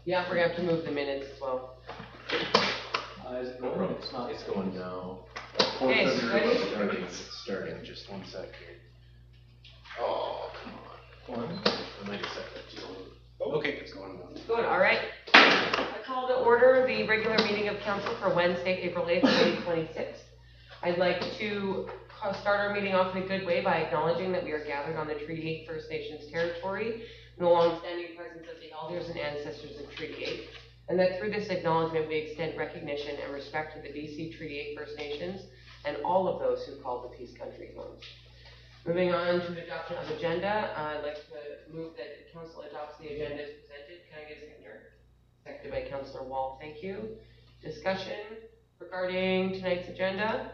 Yeah, we're gonna have to move the minutes as well. Is it going? It's not. It's going now. Okay, ready? It's starting. Just 1 sec here. Oh, come on. I might have set that too long. Okay, it's going now. It's going, all right. I call to order the regular meeting of council for Wednesday, April 8th, 2026. I'd like to start our meeting off in a good way by acknowledging that we are gathered on the Treaty 8 First Nations territory in the long-standing presence of the elders and ancestors of Treaty 8, and that through this acknowledgement we extend recognition and respect to the BC Treaty 8 First Nations and all of those who call the Peace Country home. Moving on to adoption of agenda, I'd like to move that the council adopts the agenda as presented. Can I get a seconder? Seconded by Councillor Wall, thank you. Discussion regarding tonight's agenda.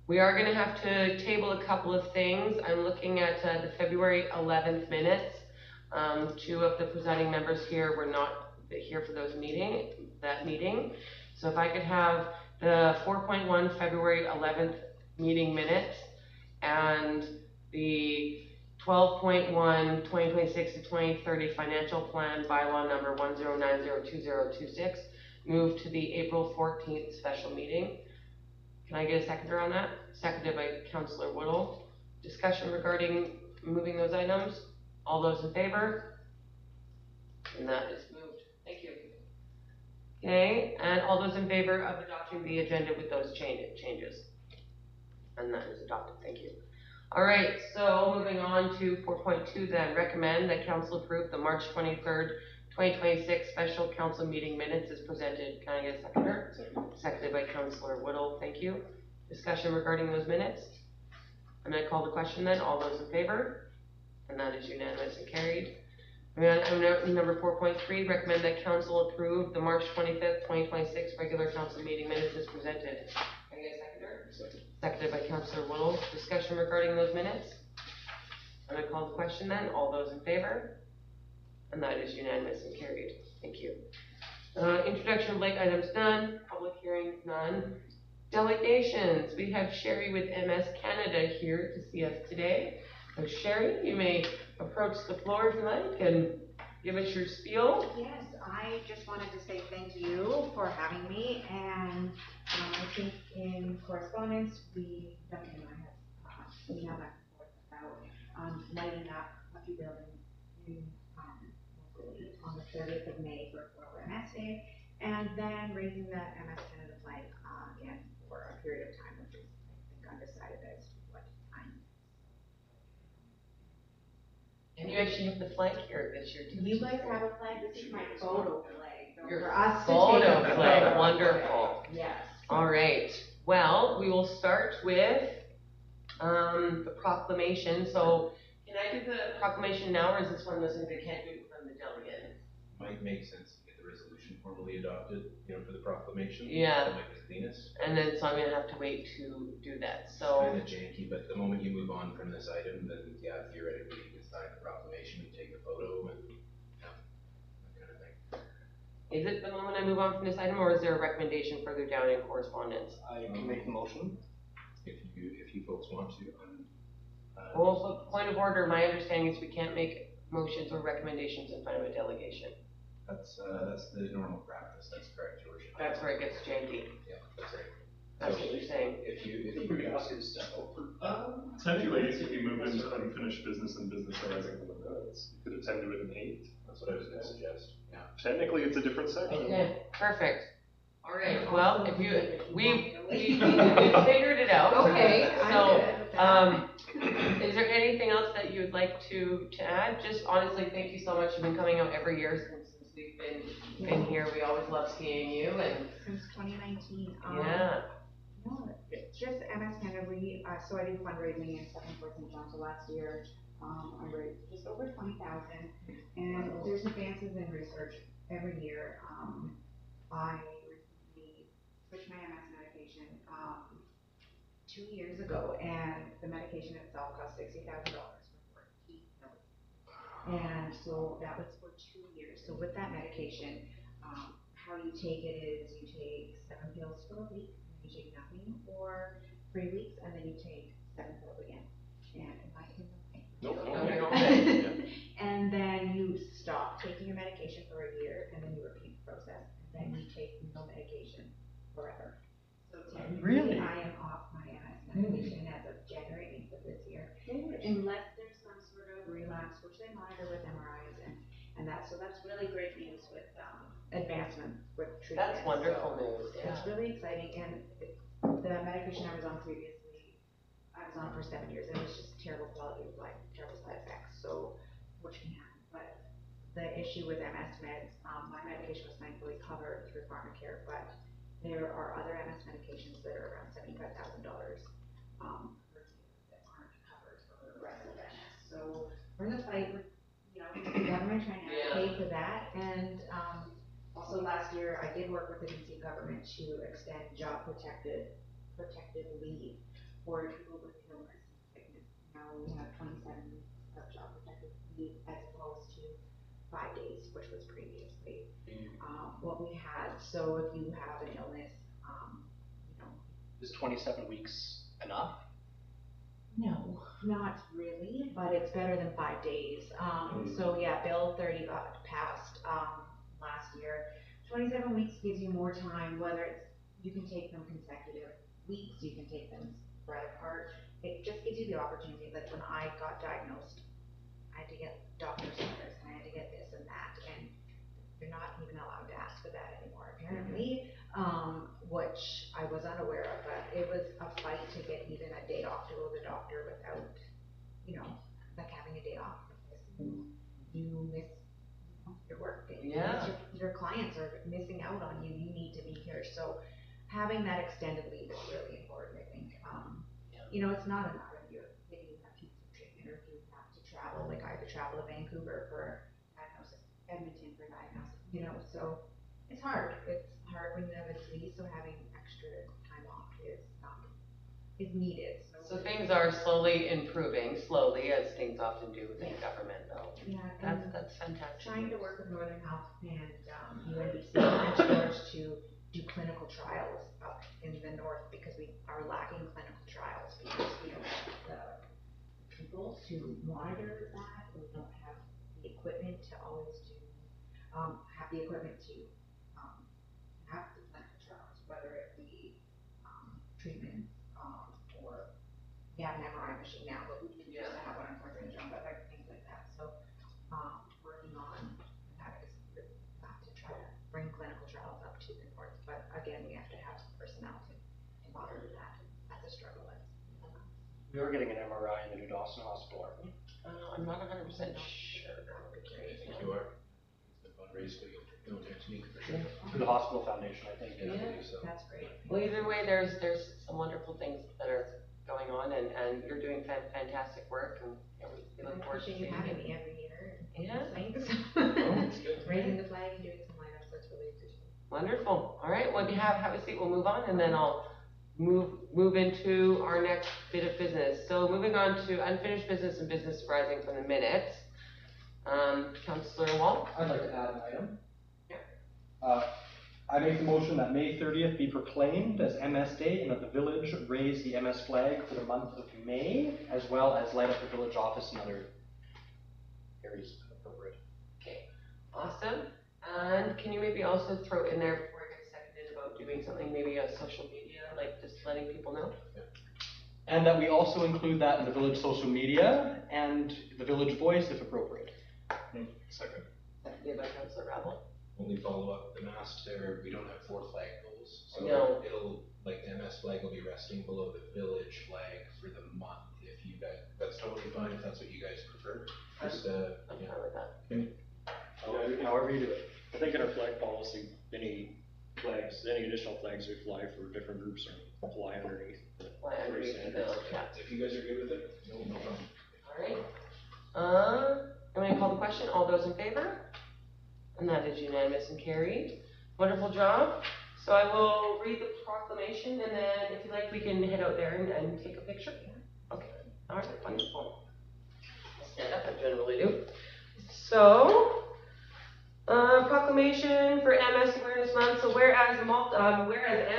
We are going to have to table a couple of things. I'm looking at the February 11th minutes. Two of the presenting members here were not here for that meeting. So if I could have the 4.1 February 11th meeting minutes and the 12.1 2026 to 2030 financial plan bylaw number 10902026 moved to the April 14th special meeting. Can I get a seconder on that? Seconded by Councillor Woodall. Discussion regarding moving those items. All those in favor? And that is moved. Thank you. Okay, and all those in favor of adopting the agenda with those changes? And that is adopted. Thank you. All right, so moving on to 4.2 then. Recommend that council approve the March 23rd, 2026 special council meeting minutes as presented. Can I get a seconder? Seconded by Councillor Woodall. Thank you. Discussion regarding those minutes? I'm going to call the question then. All those in favor? And that is unanimous and carried. Number 4.3, recommend that council approve the March 25th, 2026 regular council meeting minutes as presented. Can I get a seconder? Seconded by Councillor Woodall. Discussion regarding those minutes? I'm going to call the question then. All those in favor? And that is unanimous and carried. Thank you. Introduction of late items none. Public hearings none. Delegations. We have Sherry with MS Canada here to see us today. So Sherry, you may approach the floor if you like and give us your spiel. Yes, I just wanted to say thank you for having me, and I think in correspondence Duncan and I have emailed back and forth about lighting up a few buildings in on the 30th of May for World MS Day, and then raising the MS Canada flag again for a period of time, which is I think undecided as to what time. And you actually have the flag here this year too. You guys have a flag. This is my photo flag. So your for us photo to take flag. Wonderful. Yes. All right. Well, we will start with the proclamation. So can I do the proclamation now, or is this one of those things I can't do from the delegate? Might make sense to get the resolution formally adopted, for the proclamation. Yeah. That might be the cleanest. And then, so I'm gonna have to wait to do that. So Kind of janky, but the moment you move on from this item, then yeah, theoretically you can sign the proclamation and take the photo and that kind of thing. is it the moment I move on from this item, or is there a recommendation further down in correspondence? I can make the motion. If you folks want to. Well, so point of order, my understanding is we can't make motions or recommendations in front of a delegation. That's the normal practice. That's correct, Your Worship. That's where it gets janky. Yeah, that's right. That's what you're saying. If you could ask you to step over. Technically, if you move into unfinished business and business arising from the minutes, you could attend to it in 8. That's what I was going to suggest. Yeah. Technically, it's a different section. Okay, perfect. All right. Well, if we figured it out. Okay. So, is there anything else that you would like to add? Just honestly, thank you so much. You've been coming out every year since we've been here. We always love seeing you. And since 2019. Yeah. No, it's just MS Canada. So I do fundraising in Second Fourth and John. So last year, I raised just over 20,000, and there's advances in research every year. I recently switched my MS medication 2 years ago, and the medication itself cost $60,000 for 14 pills. And so that was for 2 years. So with that medication, how you take it is you take 7 pills for a week, and you take nothing for 3 weeks, and then you take 7 pills again. And it might be Nope. and then you you stop taking your medication for a year and then you repeat the process, and then you take no medication forever. So Really? technically, I am off my MS medication as of January 8th of this year, unless there's some sort of relapse, which they monitor with MRIs and that. So that's really great news with advancement with treatment. That's wonderful So news, yeah. it's really exciting, and the medication I was on previously, I was on for 7 years, and it was just terrible quality of life, terrible side effects, so, which can happen. But the issue with MS meds, my medication was thankfully covered through pharmacare, but there are other MS medications that are around $75,000 per year that aren't covered for the rest of MS. So we're in the fight with, the government trying to advocate for that, and also last year I did work with the BC government to extend job protected leave for people with illness and sickness. Now we have 27 weeks of job protected leave as opposed to 5 days, which was previously what we had. So if you have an illness, Is 27 weeks enough? no, not really, but it's better than 5 days. So yeah, Bill 30 got passed last year. 27 weeks gives you more time, whether it's, you can take them consecutive weeks, you can take them spread apart. It just gives you the opportunity that when I got diagnosed, I had to get doctor's letters, and I had to get this and that, and you're not even allowed to ask for that anymore, apparently, which I was unaware of, but it was a fight to get even a day off to go to the doctor without, like having a day off, because you miss your work day. Yeah. Your clients are missing out on you, you need to be here, so having that extended leave is really important, I think. It's not a matter of if you have pizza treatment, or if you have to travel, like I had to travel to Vancouver for diagnosis, Edmonton for diagnosis, so it's hard when you have a disease, so having extra time off is needed. So things are slowly improving, as things often do within government, though. Yeah, and That's fantastic. trying to work with Northern Health and UNBC Prince George to do clinical trials up in the north, because we are lacking clinical trials, because we don't have the people to monitor that, and we don't have the equipment to always have the equipment to have the clinical trials, whether it be treatment or we have an MRI machine now, but we didn't used to have one in Fort St. John, but like things like that. So working on that is to try to bring clinical trials up to the north, but again, we have to have personnel to monitor that. That's a struggle. We are getting an MRI in the new Dawson Hospital, aren't we? I'm not 100% sure. That would be great. I think you are. It's been fundraised, but you'll next week for sure. Through the hospital foundation, I think. Yeah, I believe so. That's great. Well, either way, there's some wonderful things that are going on, and you're doing fantastic work, and we I look forward to appreciate seeing you having it. me every year. Yeah. Thanks. It's good. Raising the flag and doing some lineups, that's really appreciated. Wonderful. All right, well, if you have a seat, we'll move on, and then I'll move into our next bit of business. So moving on to unfinished business and business arising from the minutes. Councillor Wall? I'd like to add an item. Yeah. I make the motion that May 30th be proclaimed as MS Day, and that the village raise the MS flag for the month of May, as well as light up the village office and other areas appropriate. Okay, awesome. And can you maybe also throw in there, before I get seconded, about doing something maybe on social media, like just letting people know? And that we also include that in the village social media and the village voice if appropriate. Second. Seconded by Councillor Rabel. Only follow up, the mast there, we don't have 4 flagpoles, so No. it'll, like, the MS flag will be resting below the village flag for the month. If you guys, that's totally fine if that's what you guys prefer. Just, I'm yeah. fine with that. However you do it. I think in our flag policy, any additional flags we fly for different groups are fly underneath. Why underneath the village, yeah. If you guys are good with it, no problem. All right. I'm going to call the question. All those in favor? And that is unanimous and carried. Wonderful job. So I will read the proclamation, and then if you like, we can head out there and take a picture. Okay. All right. Wonderful. I'll stand up. I generally do. So, proclamation for MS Awareness Month. So whereas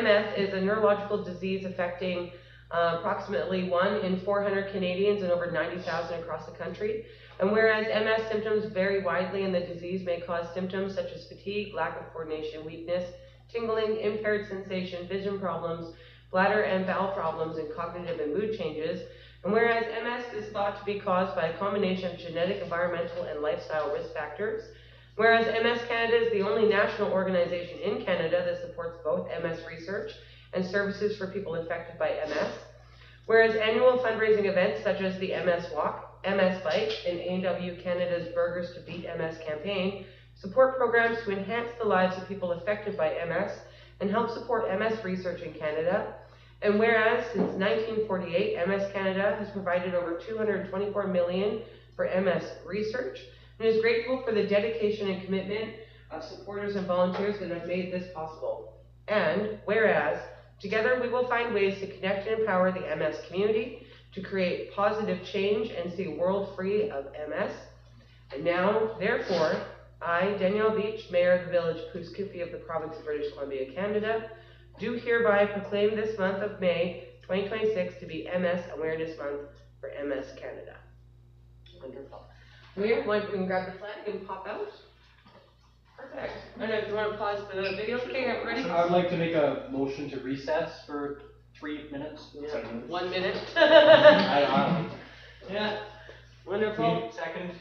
MS is a neurological disease affecting approximately 1 in 400 Canadians and over 90,000 across the country, And whereas MS symptoms vary widely and the disease may cause symptoms such as fatigue, lack of coordination, weakness, tingling, impaired sensation, vision problems, bladder and bowel problems, and cognitive and mood changes. And whereas MS is thought to be caused by a combination of genetic, environmental, and lifestyle risk factors. Whereas MS Canada is the only national organization in Canada that supports both MS research and services for people affected by MS. Whereas annual fundraising events such as the MS Walk, MS Bike, and AW Canada's Burgers to Beat MS campaign support programs to enhance the lives of people affected by MS and help support MS research in Canada. And whereas since 1948, MS Canada has provided over $224 million for MS research and is grateful for the dedication and commitment of supporters and volunteers that have made this possible. And whereas together we will find ways to connect and empower the MS community to create positive change and see a world free of MS. And now, therefore, I, Danielle Beach, Mayor of the Village Poughkeepsie of the Province of British Columbia, Canada, do hereby proclaim this month of May 2026 to be MS Awareness Month for MS Canada. Wonderful. We are going to grab the flag and pop out. Perfect. I don't know if you want to pause the video. Okay, I'm ready. I would like to make a motion to recess for 3 minutes. Yeah. 1 minute. I don't know. Yeah. Wonderful. Second.